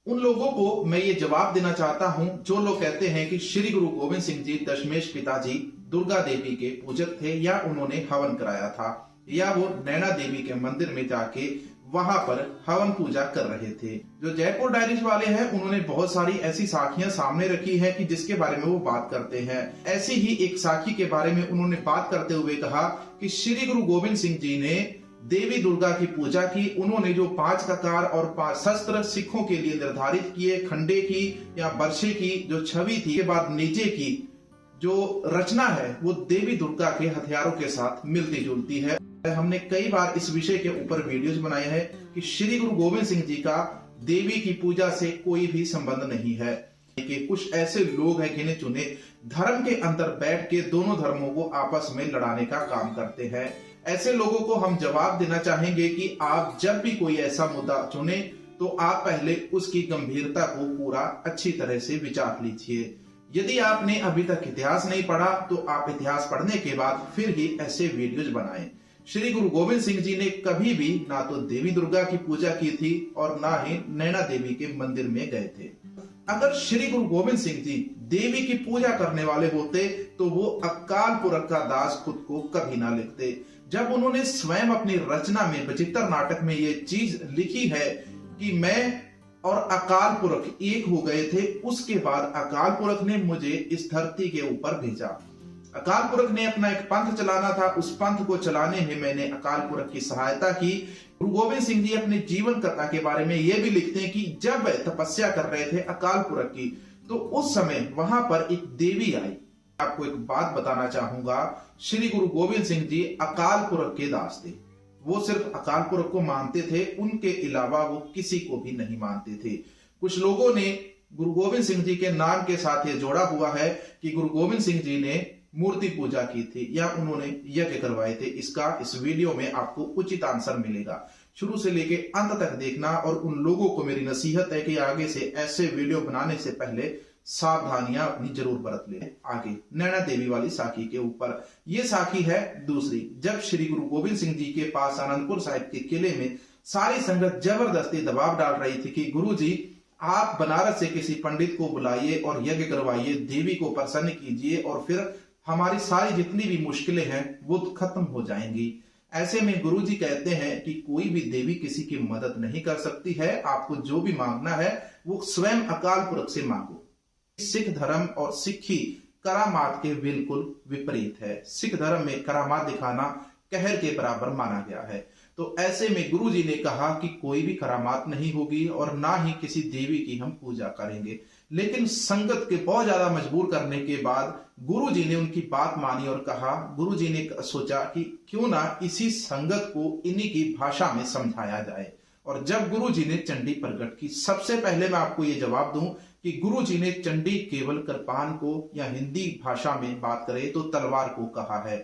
उन लोगों को मैं ये जवाब देना चाहता हूं जो लोग कहते हैं कि श्री गुरु गोविंद सिंह जी दशमेश पिताजी दुर्गा देवी के पूजक थे या उन्होंने हवन कराया था या वो नैना देवी के मंदिर में जाके वहां पर हवन पूजा कर रहे थे। जो जयपुर डायरीज वाले हैं उन्होंने बहुत सारी ऐसी साखियां सामने रखी है कि जिसके बारे में वो बात करते हैं। ऐसी ही एक साखी के बारे में उन्होंने बात करते हुए कहा कि श्री गुरु गोविंद सिंह जी ने देवी दुर्गा की पूजा की। उन्होंने जो 5 ककार और 5 शस्त्र सिखों के लिए निर्धारित किए, खंडे की या बरछे की जो छवि थी के बाद नीचे की जो रचना है वो देवी दुर्गा के हथियारों के साथ मिलती जुलती है। हमने कई बार इस विषय के ऊपर वीडियोस बनाए हैं कि श्री गुरु गोविंद सिंह जी का देवी की पूजा से कोई भी संबंध नहीं है कि कुछ ऐसे लोग हैं गिने चुने धर्म के अंदर बैठ के दोनों धर्मों को आपस में लड़ाने का काम करते हैं। ऐसे लोगों को हम जवाब देना चाहेंगे कि आप जब भी कोई ऐसा मुद्दा चुने तो आप पहले उसकी गंभीरता को पूरा अच्छी तरह से विचार लीजिए। यदि आपने अभी तक इतिहास नहीं पढ़ा तो आप इतिहास पढ़ने के बाद फिर ही ऐसे वीडियोज बनाएं। श्री गुरु गोविंद सिंह जी ने कभी भी ना तो देवी दुर्गा की पूजा की थी और ना ही नैना देवी के मंदिर में गए थे। अगर श्री गुरु गोविंद सिंह जी देवी की पूजा करने वाले होते तो वो अकाल पुरख का दास खुद को कभी ना लिखते। जब उन्होंने स्वयं अपनी रचना में बचित्र नाटक में ये चीज लिखी है कि मैं और अकाल पुरख एक हो गए थे, उसके बाद अकाल पुरख ने मुझे इस धरती के ऊपर भेजा। अकाल पुरख ने अपना एक पंथ चलाना था, उस पंथ को चलाने में मैंने अकाल पुरख की सहायता की। गुरु गोविंद सिंह जी अपने जीवन कथा के बारे में यह भी लिखते हैं कि जब तपस्या कर रहे थे अकाल पुरख की तो उस समय वहां पर एक देवी आई। आपको एक बात बताना चाहूंगा, श्री गुरु गोविंद सिंह जी अकाल पुरख के दास थे। वो सिर्फ अकाल पुरख को मानते थे, उनके अलावा वो किसी को भी नहीं मानते थे। कुछ लोगों ने गुरु गोविंद सिंह जी के नाम के साथ ये जोड़ा हुआ है कि गुरु गोविंद सिंह जी ने मूर्ति पूजा की थी या उन्होंने यज्ञ करवाए थे। इसका इस वीडियो में आपको उचित आंसर मिलेगा। शुरू से लेके अंत तक देखना और उन लोगों को मेरी नसीहत है कि आगे से ऐसे वीडियो बनाने से पहले सावधानियां अपनी जरूर बरत ले। आगे नैना देवी वाली साखी के ऊपर ये साखी है दूसरी। जब श्री गुरु गोविंद सिंह जी के पास आनंदपुर साहिब के किले में सारी संगत जबरदस्ती दबाव डाल रही थी कि गुरु जी आप बनारस से किसी पंडित को बुलाइए और यज्ञ करवाइए, देवी को प्रसन्न कीजिए और फिर हमारी सारी जितनी भी मुश्किलें हैं वो खत्म हो जाएंगी। ऐसे में गुरु जी कहते हैं कि कोई भी देवी किसी की मदद नहीं कर सकती है, आपको जो भी मांगना है वो स्वयं अकाल पुरख से मांगो। सिख धर्म और सिक्खी करामात के बिल्कुल विपरीत है। सिख धर्म में करामात दिखाना कहर के बराबर माना गया है। तो ऐसे में गुरु जी ने कहा कि कोई भी करामात नहीं होगी और ना ही किसी देवी की हम पूजा करेंगे। लेकिन संगत के बहुत ज्यादा मजबूर करने के बाद गुरु जी ने उनकी बात मानी और कहा, गुरु जी ने सोचा कि क्यों ना इसी संगत को इन्हीं की भाषा में समझाया जाए। और जब गुरु जी ने चंडी प्रकट की, सबसे पहले मैं आपको ये जवाब दूं कि गुरु जी ने चंडी केवल कृपान को या हिंदी भाषा में बात करें तो तलवार को कहा है।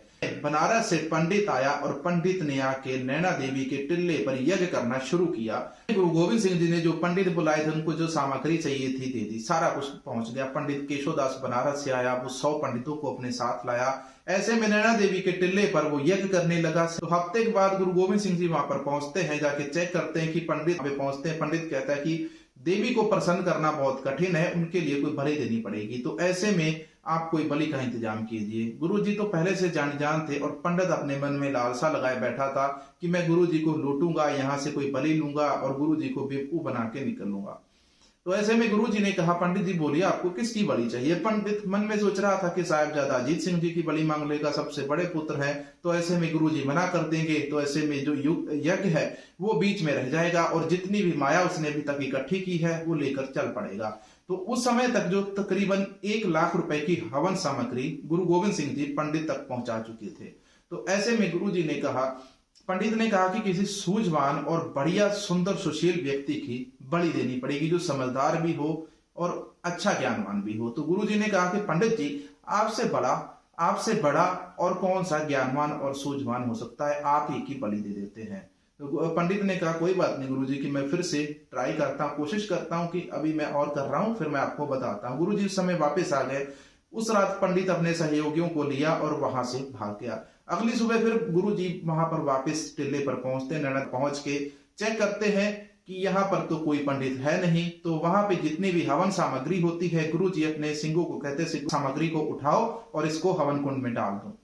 बनारस से पंडित आया और पंडित ने आके नैना देवी के टिल्ले पर यज्ञ करना शुरू किया। गुरु गोविंद सिंह जी ने जो पंडित बुलाए थे उनको जो सामग्री चाहिए थी दे दी, सारा कुछ पहुंच गया। पंडित केशवदास बनारस से आया, वो 100 पंडितों को अपने साथ लाया। ऐसे में नैना देवी के टिल्ले पर वो यज्ञ करने लगा। तो हफ्ते के बाद गुरु गोविंद सिंह जी वहां पर पहुंचते हैं, जाके चेक करते हैं कि पंडित पहुंचते हैं। पंडित कहता है कि देवी को प्रसन्न करना बहुत कठिन है, उनके लिए कोई बलि देनी पड़ेगी, तो ऐसे में आप कोई बलि का इंतजाम कीजिए। गुरु जी तो पहले से जान थे और पंडित अपने मन में लालसा लगाए बैठा था कि मैं गुरु जी को लूटूंगा, यहाँ से कोई बलि लूंगा और गुरु जी को बेवकूफ बना के निकलूंगा। तो ऐसे में गुरु जी ने कहा, पंडित जी बोलिए आपको किसकी बलि चाहिए। पंडित मन में सोच रहा था कि साहिबजादा अजीत सिंह जी की बलि मांग लेगा, सबसे बड़े पुत्र हैं, तो ऐसे में गुरु जी मना कर देंगे, तो ऐसे में जो यज्ञ है वो बीच में रह जाएगा और जितनी भी माया उसने अभी तक इकट्ठी की है वो लेकर चल पड़ेगा। तो उस समय तक जो तकरीबन 1 लाख रुपए की हवन सामग्री गुरु गोविंद सिंह जी पंडित तक पहुंचा चुके थे। तो ऐसे में गुरु जी ने कहा, पंडित ने कहा कि किसी सूझवान और बढ़िया सुंदर सुशील व्यक्ति की बलि देनी पड़ेगी जो समझदार भी हो और अच्छा ज्ञानवान भी हो। तो गुरु जी ने कहा कि पंडित जी आपसे बड़ा और कौन सा ज्ञानवान और सूझवान हो सकता है, आप ही की बलि दे देते हैं। तो पंडित ने कहा कोई बात नहीं गुरु जी की मैं फिर से ट्राई करता हूँ, कोशिश करता हूँ कि अभी मैं और कर रहा हूँ, फिर मैं आपको बताता हूँ। गुरु जी उस समय वापस आ गए। उस रात पंडित अपने सहयोगियों को लिया और वहां से भाग गया। अगली सुबह फिर गुरु जी वहां पर वापस टिल्ले पर पहुंचते, नैना पहुंच के चेक करते हैं कि यहाँ पर तो कोई पंडित है नहीं, तो वहां पे जितनी भी हवन सामग्री होती है, गुरु जी अपने सिंगों को कहते सामग्री को उठाओ और इसको हवन कुंड में डाल दो।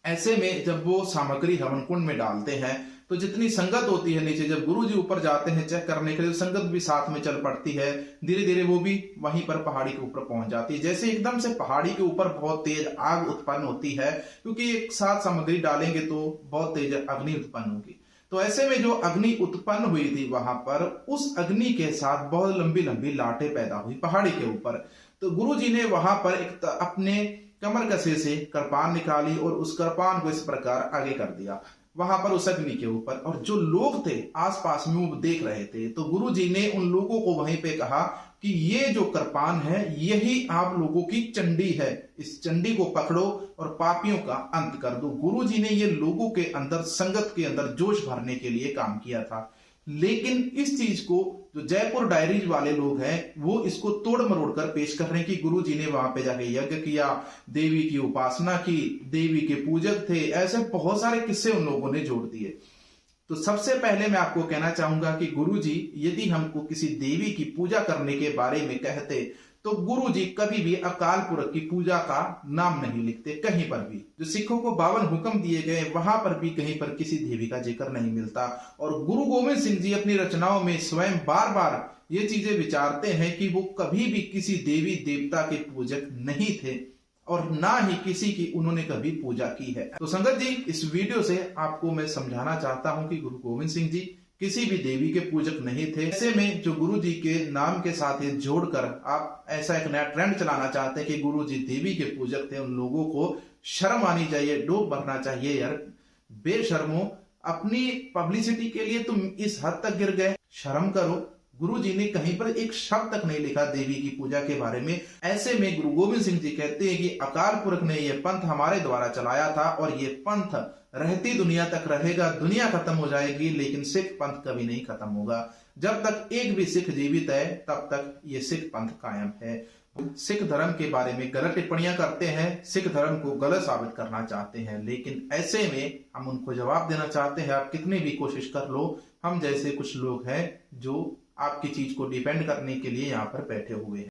ऐसे में जब वो सामग्री हवन कुंड में डालते हैं तो जितनी संगत होती है नीचे, जब गुरु जी ऊपर जाते हैं चेक करने के लिए, संगत भी साथ में चल पड़ती है। धीरे धीरे वो भी वहीं पर पहाड़ी के ऊपर पहुंच जाती है। जैसे एकदम से पहाड़ी के ऊपर बहुत तेज आग उत्पन्न होती है, क्योंकि एक साथ सामग्री डालेंगे तो बहुत तेज अग्नि उत्पन्न होगी। तो ऐसे में जो अग्नि उत्पन्न हुई थी वहां पर, उस अग्नि के साथ बहुत लंबी लंबी लाटें पैदा हुई पहाड़ी के ऊपर। तो गुरु जी ने वहां पर एक अपने कमर कसे से कृपान निकाली और उस कृपान को इस प्रकार आगे कर दिया वहां पर उस अग्नि के ऊपर। और जो लोग थे आसपास में वो देख रहे थे, तो गुरु जी ने उन लोगों को वहीं पे कहा कि ये जो कृपान है यही आप लोगों की चंडी है, इस चंडी को पकड़ो और पापियों का अंत कर दो। गुरु जी ने ये लोगों के अंदर, संगत के अंदर जोश भरने के लिए काम किया था। लेकिन इस चीज को जो जयपुर डायरीज वाले लोग हैं वो इसको तोड़ मरोड़ कर पेश कर रहे हैं कि गुरु जी ने वहां पे जाके यज्ञ किया, देवी की उपासना की, देवी के पूजक थे। ऐसे बहुत सारे किस्से उन लोगों ने जोड़ दिए। तो सबसे पहले मैं आपको कहना चाहूंगा कि गुरु जी यदि हमको किसी देवी की पूजा करने के बारे में कहते तो गुरु जी कभी भी अकाल पुरख की पूजा का नाम नहीं लिखते कहीं पर भी। जो सिखों को 52 हुक्म दिए गए वहां पर भी कहीं पर किसी देवी का जिक्र नहीं मिलता। और गुरु गोविंद सिंह जी अपनी रचनाओं में स्वयं बार बार ये चीजें विचारते हैं कि वो कभी भी किसी देवी देवता के पूजक नहीं थे और ना ही किसी की उन्होंने कभी पूजा की है। तो संगत जी, इस वीडियो से आपको मैं समझाना चाहता हूं कि गुरु गोविंद सिंह जी किसी भी देवी के पूजक नहीं थे। ऐसे में जो गुरु जी के नाम के साथ ये जोड़कर आप ऐसा एक नया ट्रेंड चलाना चाहते हैं कि गुरु जी देवी के पूजक थे, उन लोगों को शर्म आनी चाहिए, डोब भरना चाहिए। यार बेशर्मो, अपनी पब्लिसिटी के लिए तुम इस हद तक गिर गए, शर्म करो। गुरु जी ने कहीं पर एक शब्द तक नहीं लिखा देवी की पूजा के बारे में। ऐसे में गुरु गोविंद सिंह जी कहते हैं कि अकाल पुरख ने यह पंथ हमारे द्वारा चलाया था और ये पंथ रहती दुनिया तक रहेगा। दुनिया खत्म हो जाएगी लेकिन सिख पंथ कभी नहीं खत्म होगा। जब तक एक भी सिख जीवित है तब तक ये सिख पंथ कायम है। सिख धर्म के बारे में गलत टिप्पणियां करते हैं, सिख धर्म को गलत साबित करना चाहते हैं, लेकिन ऐसे में हम उनको जवाब देना चाहते हैं आप कितनी भी कोशिश कर लो, हम जैसे कुछ लोग हैं जो आपकी चीज को डिपेंड करने के लिए यहाँ पर बैठे हुए हैं।